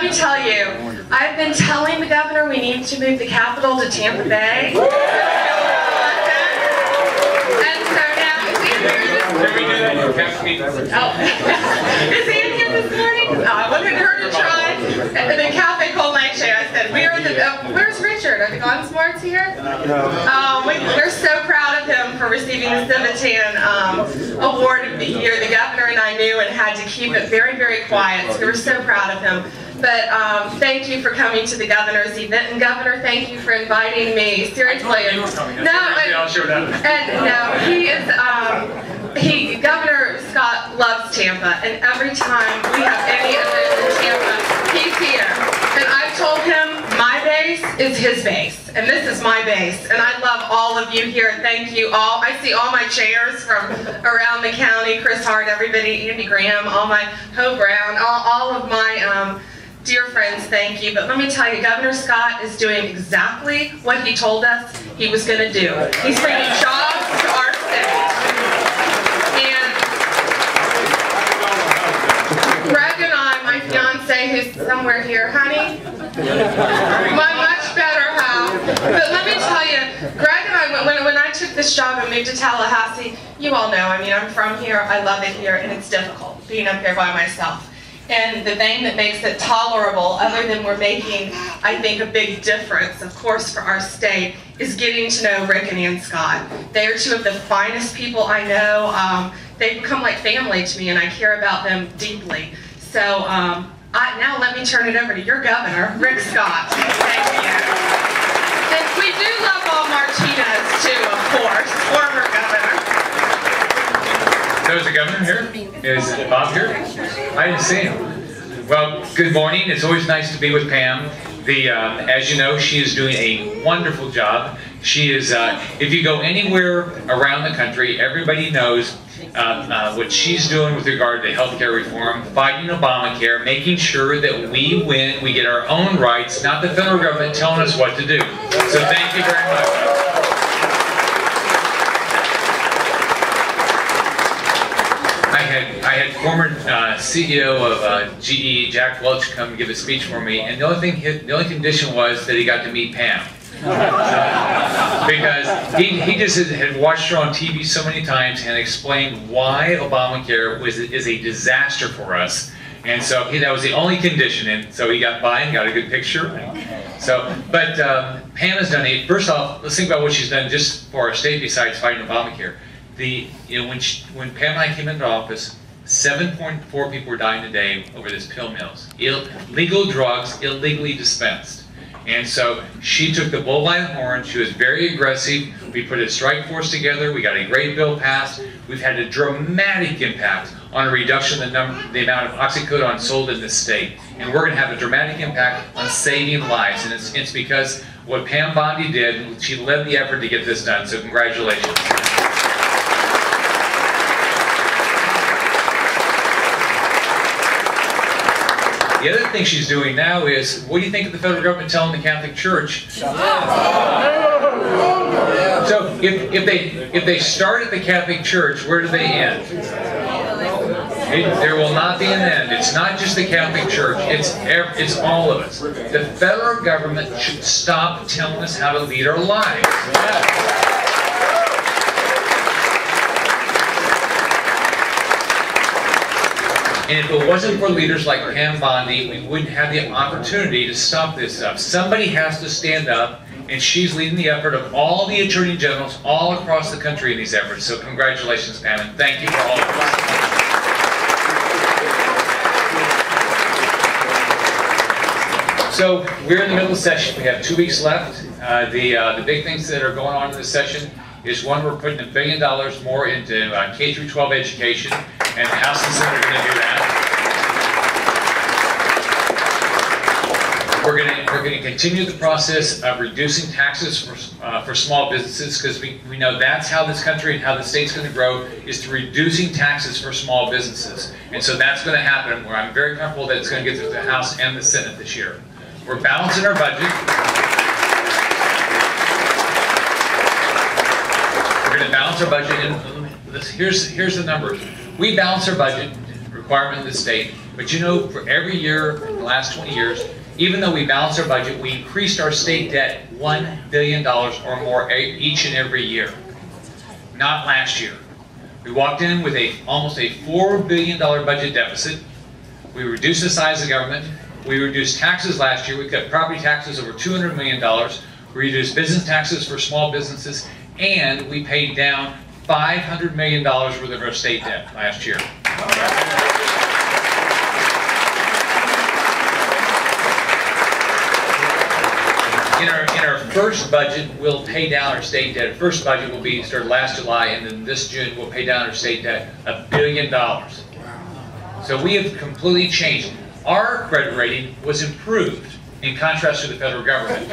let me tell you, I've been telling the governor we need to move the capital to Tampa Bay. And so now, is he here this morning? Is he in here this morning? I wanted her to try the Cafe Cold Leche. I said, we are the, where's Richard? Are the Gone Smarts here? No. We're so proud of him for receiving the Civitan Award of the Year. The governor and I knew and had to keep it very, very quiet, so we were so proud of him. But thank you for coming to the governor's event, and Governor, thank you for inviting me. Seriously. Governor Scott loves Tampa, and every time we have any event in Tampa, he's here. And I've told him my base is his base, and this is my base. And I love all of you here. Thank you all. I see all my chairs from around the county, Chris Hart, everybody, Andy Graham, all my Ho Brown, all of my dear friends, thank you. But let me tell you, Governor Scott is doing exactly what he told us he was going to do. He's bringing jobs to our state. And Greg and I, my fiance, who's somewhere here, honey, my much better half. But let me tell you, Greg and I, when I took this job and moved to Tallahassee, you all know, I mean, I'm from here, I love it here, and it's difficult being up here by myself. And the thing that makes it tolerable, other than we're making, I think, a big difference, of course, for our state, is getting to know Rick and Ann Scott. They are two of the finest people I know. They've become like family to me, and I care about them deeply. So now let me turn it over to your governor, Rick Scott. Thank you. And we do love all Martinez, too, of course, former governor. So is the governor here? Is Bob here? I didn't see him. Well, good morning. It's always nice to be with Pam. As you know, she is doing a wonderful job. She is, if you go anywhere around the country, everybody knows what she's doing with regard to healthcare reform, fighting Obamacare, making sure that we win, we get our own rights, not the federal government telling us what to do. So thank you very much. I had former CEO of GE, Jack Welch, come give a speech for me, and the only condition was that he got to meet Pam. Because he just had watched her on TV so many times and explained why Obamacare is a disaster for us. And so that was the only condition, and so he got by and got a good picture. But Pam has done first off, let's think about what she's done just for our state besides fighting Obamacare. When Pam and I came into office, 7.4 people were dying a day over this pill mills. Illegal drugs, illegally dispensed. And so she took the bull by the horn. She was very aggressive. We put a strike force together. We got a great bill passed. We've had a dramatic impact on a reduction in the amount of oxycodone sold in this state. And we're going to have a dramatic impact on saving lives. And it's because what Pam Bondi did, she led the effort to get this done. So congratulations. The other thing she's doing now is, what do you think of the federal government telling the Catholic Church? So if they start at the Catholic Church, where do they end? There will not be an end. It's not just the Catholic Church. It's all of us. The federal government should stop telling us how to lead our lives. And if it wasn't for leaders like Pam Bondi, we wouldn't have the opportunity to stop this stuff. Somebody has to stand up, and she's leading the effort of all the attorney generals all across the country in these efforts. So congratulations, Pam, and thank you for all of us. So we're in the middle of the session. We have 2 weeks left. The big things that are going on in this session is, one, we're putting $1 billion more into K-12 education, and the House and Senate are going to do that. We're going to continue the process of reducing taxes for small businesses, because we know that's how this country and how the state's going to grow, is through reducing taxes for small businesses. And so that's going to happen, where I'm very comfortable that it's going to get through the House and the Senate this year. We're balancing our budget. We're going to balance our budget. And here's the numbers. We balance our budget requirement in the state But you know, for every year in the last 20 years, even though we balanced our budget, we increased our state debt $1 billion or more each and every year. Not last year. We walked in with almost a $4 billion budget deficit. We reduced the size of government. We reduced taxes last year. We cut property taxes over $200 million. We reduced business taxes for small businesses. And we paid down $500 million worth of our state debt last year. In our first budget, we'll pay down our state debt. Our first budget will be started last July, and then this June we'll pay down our state debt $1 billion. So we have completely changed. Our credit rating was improved in contrast to the federal government.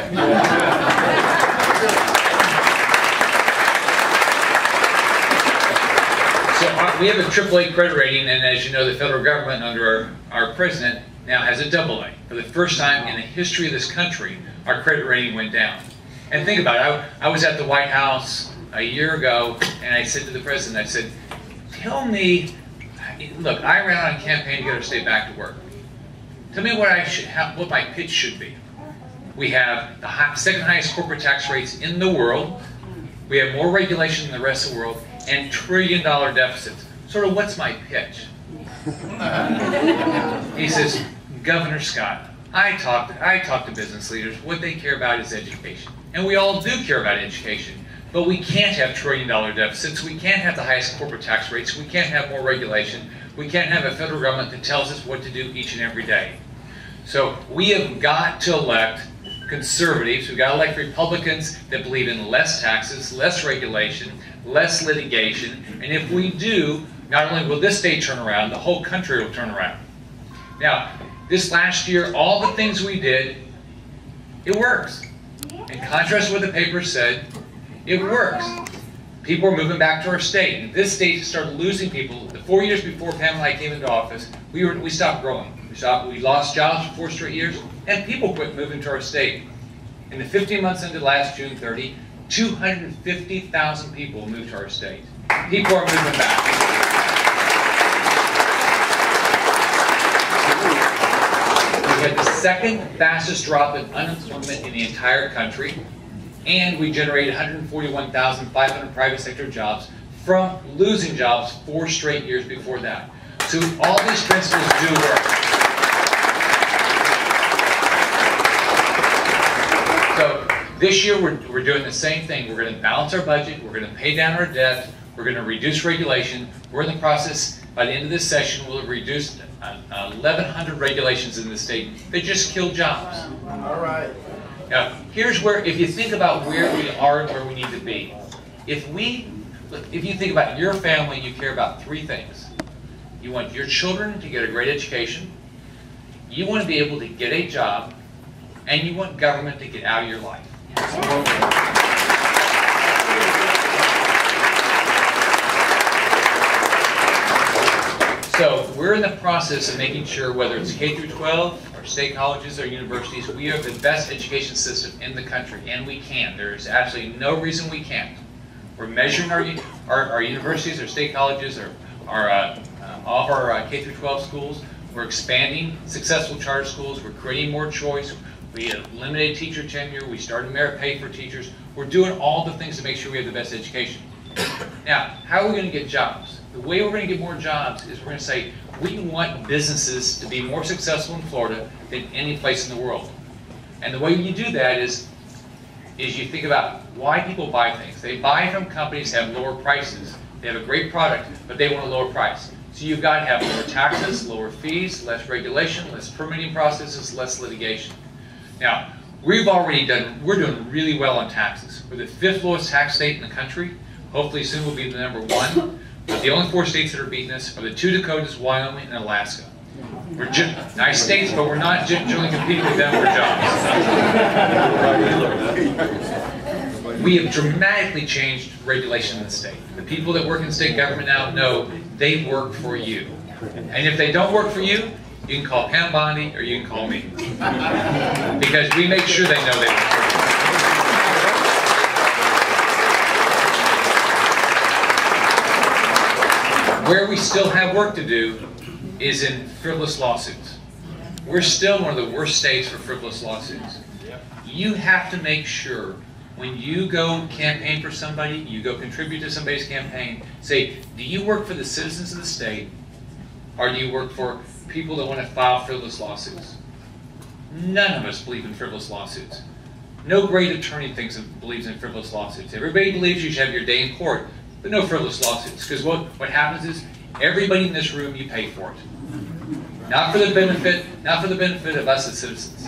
So we have a AAA credit rating, and as you know, the federal government under our president now has a AA. For the first time in the history of this country, our credit rating went down. And think about it, I was at the White House a year ago, and I said to the president, I said, tell me, look, I ran on a campaign to get our state back to work. Tell me what my pitch should be. We have the second highest corporate tax rates in the world. We have more regulation than the rest of the world, and trillion-dollar deficits. Sort of, what's my pitch? He says, Governor Scott, I talk to business leaders. What they care about is education. And we all do care about education. But we can't have trillion-dollar deficits. We can't have the highest corporate tax rates. We can't have more regulation. We can't have a federal government that tells us what to do each and every day. So we have got to elect conservatives. We've got to elect Republicans that believe in less taxes, less regulation, less litigation. And if we do, not only will this state turn around, the whole country will turn around. Now, this last year, all the things we did, it works. In contrast to what the paper said, it works. People are moving back to our state. And this state started losing people. The 4 years before Pam and I came into office, we stopped growing. We lost jobs for 4 straight years, and people quit moving to our state. In the 15 months ended last June 30, 250,000 people moved to our state. People are moving back. We had the second fastest drop in unemployment in the entire country, and we generated 141,500 private sector jobs from losing jobs 4 straight years before that. So all these principles do work. So this year we're doing the same thing. We're going to balance our budget. We're going to pay down our debt. We're going to reduce regulation. We're in the process. By the end of this session, we'll have reduced 1,100 regulations in the state that just kill jobs. All right. Now, here's where, if you think about where we are and where we need to be, if you think about your family, you care about 3 things. You want your children to get a great education, you want to be able to get a job, and you want government to get out of your life. So we're in the process of making sure, whether it's K through 12, or state colleges, or universities, we have the best education system in the country, and we can. There's absolutely no reason we can't. We're measuring our universities, our state colleges, all of our K through 12 schools. We're expanding successful charter schools. We're creating more choice. We eliminated teacher tenure. We started merit pay for teachers. We're doing all the things to make sure we have the best education. Now, how are we going to get jobs? The way we're going to get more jobs is we're going to say, we want businesses to be more successful in Florida than any place in the world. And the way you do that is you think about why people buy things. They buy from companies that have lower prices. They have a great product, but they want a lower price. So you've got to have lower taxes, lower fees, less regulation, less permitting processes, less litigation. Now, we're doing really well on taxes. We're the 5th lowest tax state in the country. Hopefully soon we'll be the #1. But the only 4 states that are beating us are the 2 Dakotas, Wyoming, and Alaska. We're nice states, but we're not generally competing with them for jobs. We have dramatically changed regulation in the state. The people that work in state government now know they work for you. And if they don't work for you, you can call Pam Bondi or you can call me. Because we make sure they know they work for you. Where we still have work to do is in frivolous lawsuits. We're still one of the worst states for frivolous lawsuits. You have to make sure when you go campaign for somebody, you go contribute to somebody's campaign, say, do you work for the citizens of the state, or do you work for people that want to file frivolous lawsuits? None of us believe in frivolous lawsuits. No great attorney believes in frivolous lawsuits. Everybody believes you should have your day in court, but no frivolous lawsuits. Because what happens is, everybody in this room, you pay for it. Not for the benefit of us as citizens.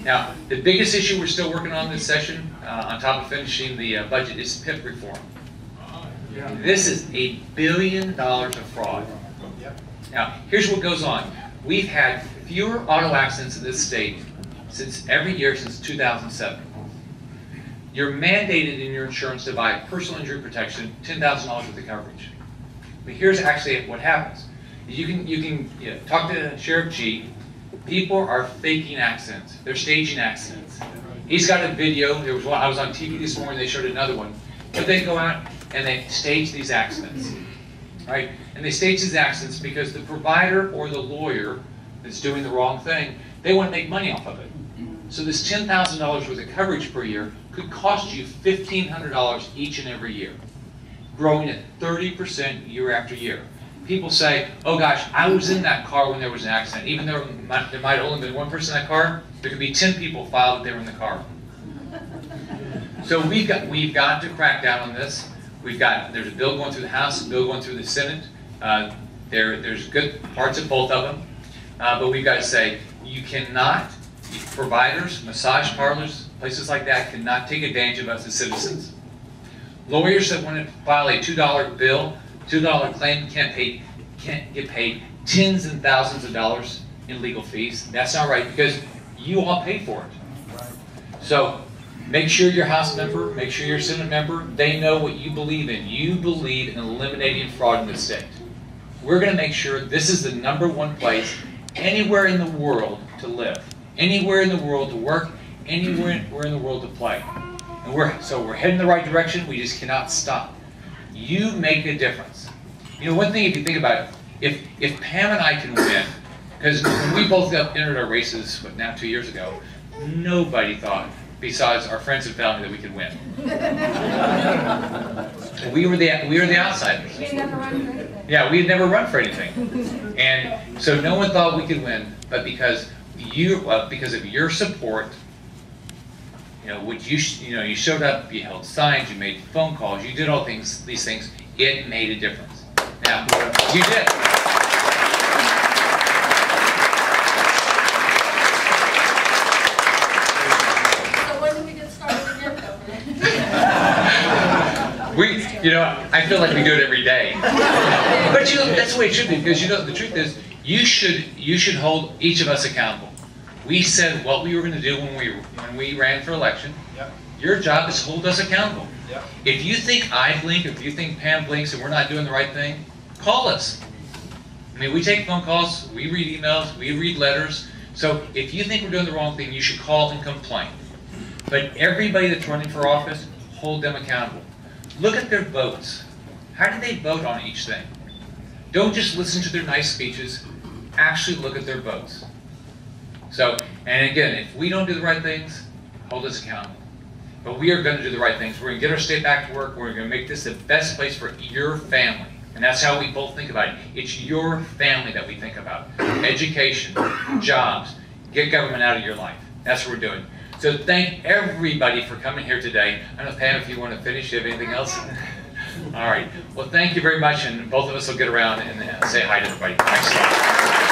Now, the biggest issue we're still working on this session, on top of finishing the budget, is PIP reform. This is $1 billion of fraud. Now, here's what goes on. We've had fewer auto accidents in this state every year since 2007. You're mandated in your insurance to buy personal injury protection, $10,000 worth of coverage. But here's actually what happens. You can talk to Sheriff G. People are faking accidents. They're staging accidents. He's got a video. I was on TV this morning. They showed another one. But they go out and they stage these accidents, right? And they stage these accidents because the provider or the lawyer that's doing the wrong thing, they want to make money off of it. So this $10,000 worth of coverage per year could cost you $1,500 each and every year, growing at 30% year after year. People say, oh gosh, I was in that car when there was an accident. Even though there might have only been one person in that car, there could be 10 people filed that they were in the car. So we've got to crack down on this. There's a bill going through the House, a bill going through the Senate. There's good parts of both of them. But we've got to say, you cannot, providers, massage parlors, places like that cannot take advantage of us as citizens. Lawyers that want to file a $2 bill, $2 claim can't get paid tens and thousands of dollars in legal fees. That's not right because you all pay for it. So make sure your House member, make sure your Senate member, they know what you believe in. You believe in eliminating fraud in this state. We're going to make sure this is the #1 place anywhere in the world to live, anywhere in the world to work, anywhere in the world to play. And we're heading the right direction. We just cannot stop. You make a difference. You know, one thing, if you think about it, if Pam and I can win, because when we both entered our races, now 2 years ago, nobody thought, besides our friends and family, that we could win. We were the outsiders. We had never run for anything. Yeah, we had never run for anything, and so no one thought we could win. But because of your support, you showed up, you held signs, you made phone calls, you did all these things. It made a difference. Now, you did. So when do we get started again, Governor? I feel like we do it every day. But that's the way it should be, because the truth is, you should hold each of us accountable. We said what we were going to do when we ran for election. Yep. Your job is to hold us accountable. Yep. If you think I blink, if you think Pam blinks and we're not doing the right thing, call us. I mean, we take phone calls, we read emails, we read letters. So if you think we're doing the wrong thing, you should call and complain. But everybody that's running for office, hold them accountable. Look at their votes. How do they vote on each thing? Don't just listen to their nice speeches. Actually look at their votes. So, and again, if we don't do the right things, hold us accountable. But we are going to do the right things. We're going to get our state back to work. We're going to make this the best place for your family. And that's how we both think about it. It's your family that we think about. Education, jobs, get government out of your life. That's what we're doing. So thank everybody for coming here today. I don't know, Pam, if you want to finish, do you have anything else? All right. Well, thank you very much, and both of us will get around and say hi to everybody. Thanks a lot.